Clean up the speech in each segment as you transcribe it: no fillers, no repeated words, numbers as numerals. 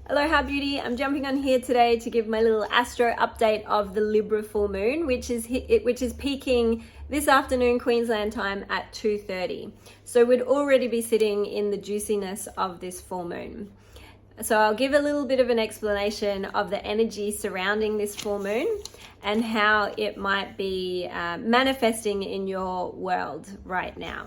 Aloha beauty, I'm jumping on here today to give my little astro update of the Libra full moon, which is peaking this afternoon Queensland time at 2:30. So we'd already be sitting in the juiciness of this full moon. So I'll give a little bit of an explanation of the energy surrounding this full moon and how it might be manifesting in your world right now.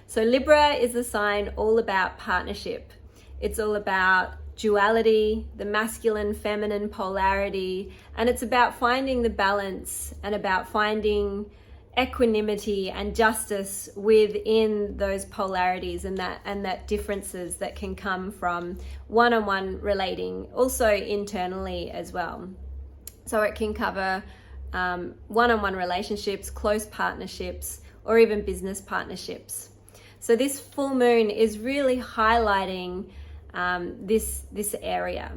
So Libra is a sign all about partnership. It's all about duality, the masculine, feminine polarity, and it's about finding the balance and about finding equanimity and justice within those polarities and that differences that can come from one-on-one relating, also internally as well. So it can cover one-on-one relationships, close partnerships, or even business partnerships. So this full moon is really highlighting this area,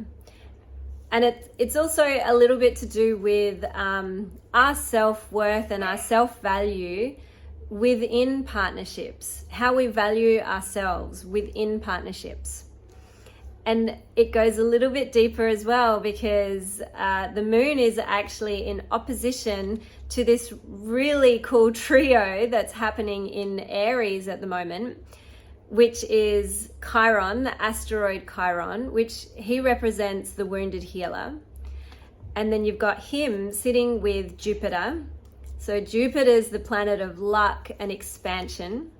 and it's also a little bit to do with our self-worth and our self-value within partnerships, how we value ourselves within partnerships. And it goes a little bit deeper as well because the moon is actually in opposition to this really cool trio that's happening in Aries at the moment, which is Chiron, the asteroid Chiron, which he represents the wounded healer. And then you've got him sitting with Jupiter. So Jupiter is the planet of luck and expansion.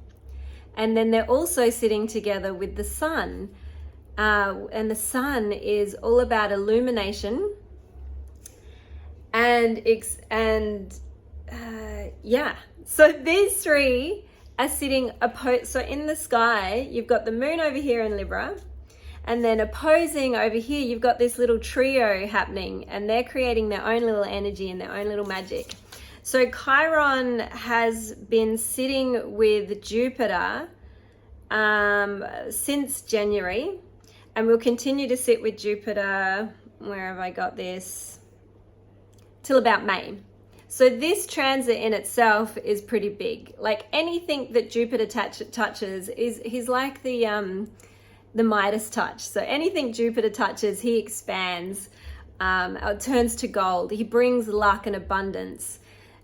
And then they're also sitting together with the sun. And the sun is all about illumination so these three are sitting opposed. So in the sky, you've got the moon over here in Libra, and then opposing over here, you've got this little trio happening, and they're creating their own little energy and their own little magic. So Chiron has been sitting with Jupiter since January, and we'll continue to sit with Jupiter, where have I got this, till about May. So this transit in itself is pretty big. Like anything that Jupiter touches he's like the Midas touch. So anything Jupiter touches, he expands, turns to gold. He brings luck and abundance.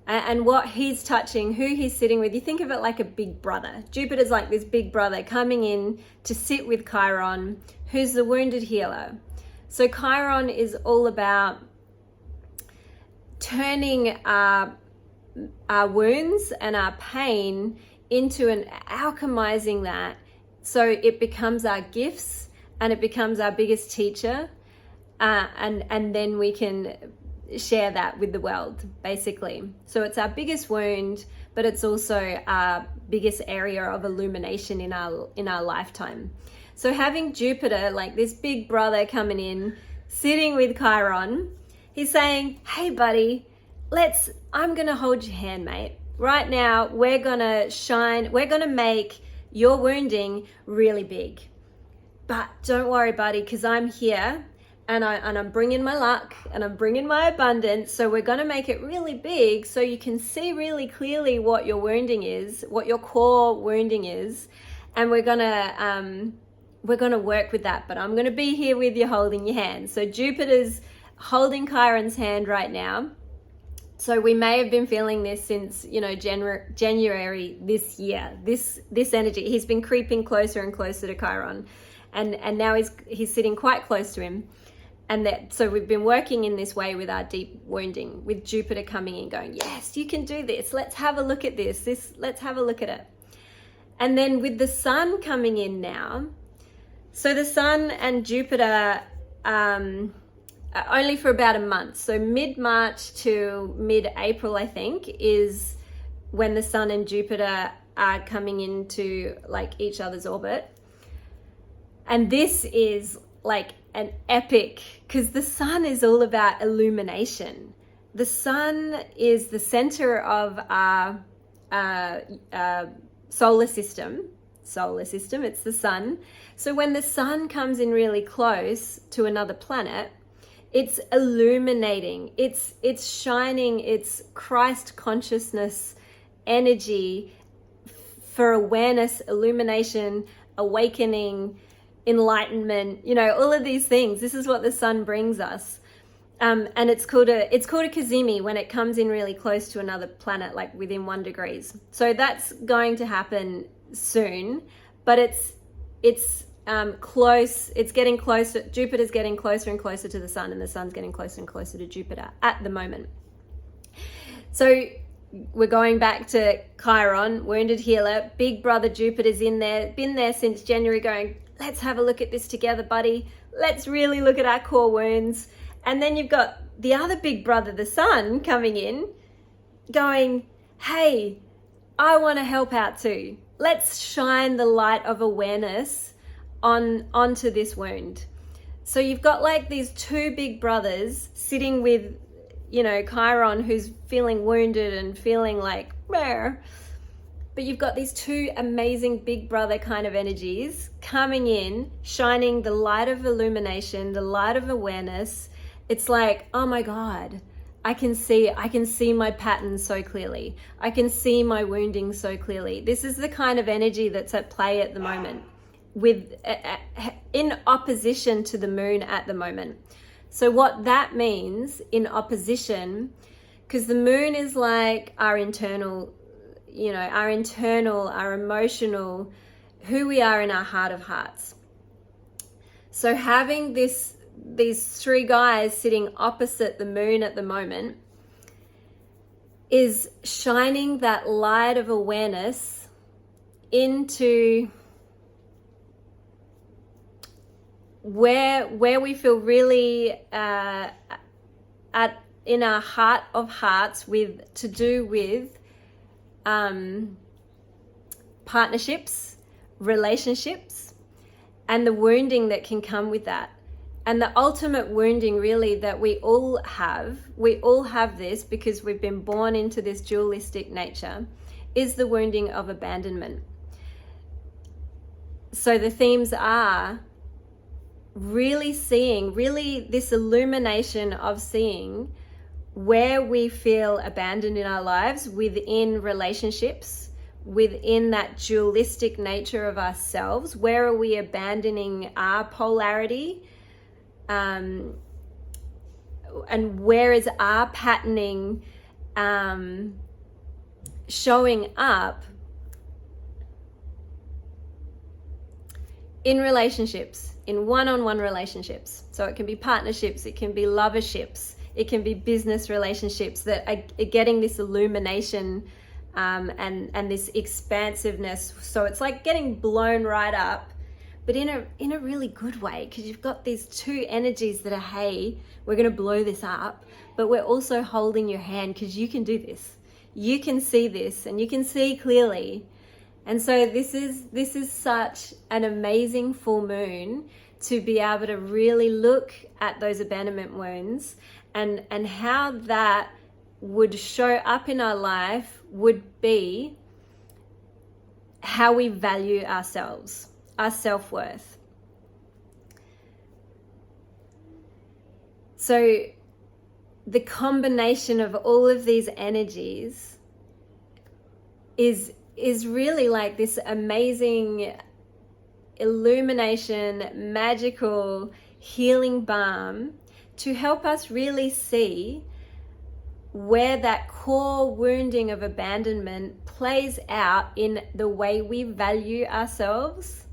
And what he's touching, who he's sitting with, you think of it like a big brother. Jupiter's like this big brother coming in to sit with Chiron, who's the wounded healer. So Chiron is all about turning our wounds and our pain into alchemizing that so it becomes our gifts and it becomes our biggest teacher, and then we can share that with the world, basically. So it's our biggest wound, but it's also our biggest area of illumination in our lifetime. So having Jupiter, like this big brother coming in, sitting with Chiron, he's saying, hey buddy, I'm gonna hold your hand, mate. Right now, we're gonna make your wounding really big. But don't worry, buddy, because I'm here and I'm bringing my luck and I'm bringing my abundance. So we're gonna make it really big so you can see really clearly what your wounding is, what your core wounding is. And we're gonna work with that, but I'm gonna be here with you holding your hand. So Jupiter's holding Chiron's hand right now. So we may have been feeling this since, January this year, this energy. He's been creeping closer and closer to Chiron, and now he's sitting quite close to him. So we've been working in this way with our deep wounding, with Jupiter coming in going, yes, you can do this. Let's have a look at this. Let's have a look at it. And then with the sun coming in now, so the sun and Jupiter, only for about a month. So mid-March to mid-April, I think, is when the sun and Jupiter are coming into like each other's orbit. And this is like an epic, because the sun is all about illumination. The sun is the center of our solar system, it's the sun. So when the sun comes in really close to another planet, it's illuminating, it's shining its Christ consciousness energy for awareness, illumination, awakening, enlightenment, all of these things. This is what the sun brings us. And it's called a cazimi when it comes in really close to another planet, like within 1 degree. So that's going to happen soon, but it's close. It's getting closer. Jupiter's getting closer and closer to the sun, and the sun's getting closer and closer to Jupiter at the moment. So we're going back to Chiron, wounded healer. Big brother Jupiter's in there, been there since January, going, let's have a look at this together, buddy. Let's really look at our core wounds. And then you've got the other big brother, the sun, coming in, going, hey, I want to help out too. Let's shine the light of awareness onto this wound. So you've got like these two big brothers sitting with, Chiron, who's feeling wounded and feeling like, meh. But you've got these two amazing big brother kind of energies coming in, shining the light of illumination, the light of awareness. It's like, oh my God, I can see my patterns so clearly. I can see my wounding so clearly. This is the kind of energy that's at play at the moment, in opposition to the moon at the moment. So what that means in opposition, because the moon is like our internal, our emotional, who we are in our heart of hearts. So having these three guys sitting opposite the moon at the moment is shining that light of awareness into where we feel really in our heart of hearts to do with partnerships, relationships, and the wounding that can come with that. And the ultimate wounding really that we all have this because we've been born into this dualistic nature, is the wounding of abandonment. So the themes are really this illumination of seeing where we feel abandoned in our lives within relationships, within that dualistic nature of ourselves. Where are we abandoning our polarity? And where is our patterning showing up in relationships, in one-on-one relationships? So it can be partnerships, it can be loverships, it can be business relationships that are getting this illumination and this expansiveness. So it's like getting blown right up, but in a really good way, because you've got these two energies that are, hey, we're going to blow this up, but we're also holding your hand because you can do this. You can see this and you can see clearly. And so this is such an amazing full moon to be able to really look at those abandonment wounds and how that would show up in our life would be how we value ourselves, our self-worth. So the combination of all of these energies is really like this amazing illumination, magical healing balm to help us really see where that core wounding of abandonment plays out in the way we value ourselves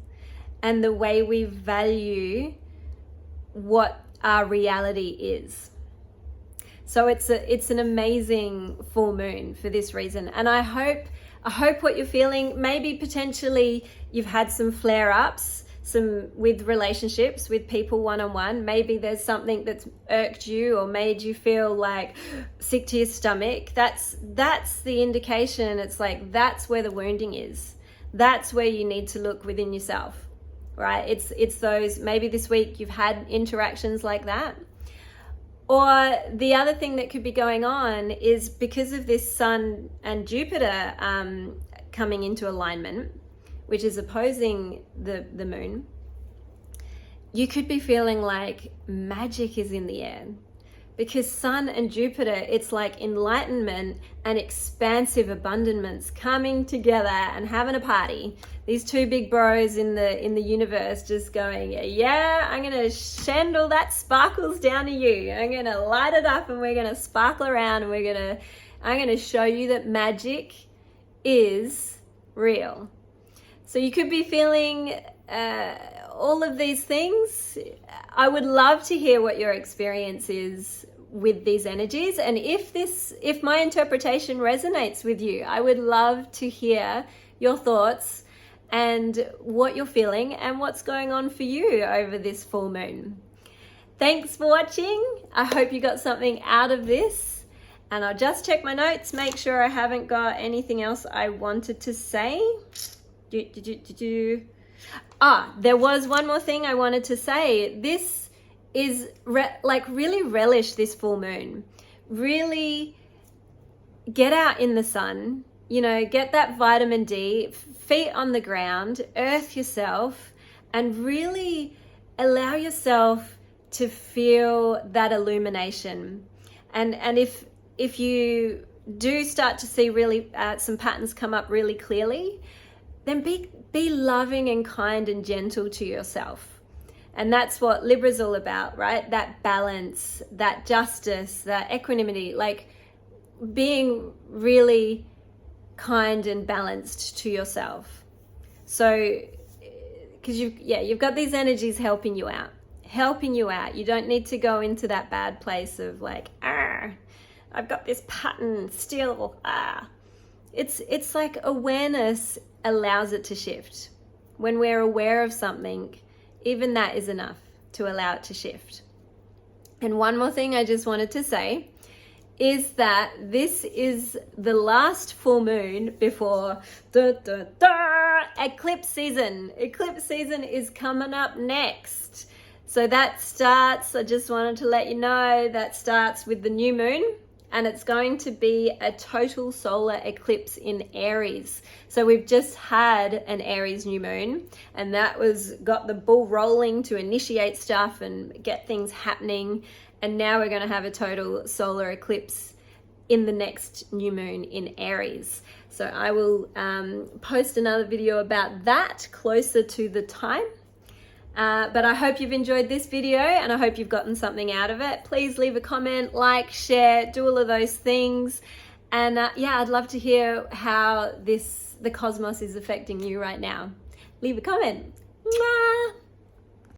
and the way we value what our reality is. So it's an amazing full moon for this reason. And I hope what you're feeling, maybe potentially you've had some flare-ups, with relationships, with people one-on-one. Maybe there's something that's irked you or made you feel like sick to your stomach. That's the indication. It's like, that's where the wounding is. That's where you need to look within yourself, right? It's those, maybe this week you've had interactions like that. Or the other thing that could be going on is because of this Sun and Jupiter coming into alignment, which is opposing the moon, you could be feeling like magic is in the air. because Sun and Jupiter, it's like enlightenment and expansive abundance coming together and having a party. These two big bros in the universe just going, yeah, I'm gonna send all that sparkles down to you. I'm gonna light it up and we're gonna sparkle around, and I'm gonna show you that magic is real. So you could be feeling all of these things. I would love to hear what your experience is with these energies, and if my interpretation resonates with you, I would love to hear your thoughts and what you're feeling and what's going on for you over this full moon. Thanks for watching. I hope you got something out of this, and I'll just check my notes, make sure I haven't got anything else I wanted to say. There was one more thing I wanted to say. This is really relish this full moon. Really get out in the sun, get that vitamin D, feet on the ground, earth yourself, and really allow yourself to feel that illumination. And if you do start to see really some patterns come up really clearly, then be loving and kind and gentle to yourself. And that's what Libra's all about, right? That balance, that justice, that equanimity, like being really kind and balanced to yourself. So, because you've got these energies helping you out. You don't need to go into that bad place of like, I've got this pattern still, It's like awareness allows it to shift. When we're aware of something, even that is enough to allow it to shift. And one more thing I just wanted to say is that this is the last full moon before eclipse season. Eclipse season is coming up next. So that starts, I just wanted to let you know, that starts with the new moon. And it's going to be a total solar eclipse in Aries. So we've just had an Aries new moon, and that got the ball rolling to initiate stuff and get things happening. And now we're going to have a total solar eclipse in the next new moon in Aries. So I will post another video about that closer to the time. But I hope you've enjoyed this video, and I hope you've gotten something out of it. Please leave a comment, like, share, do all of those things. And I'd love to hear how the cosmos is affecting you right now. Leave a comment. Mwah!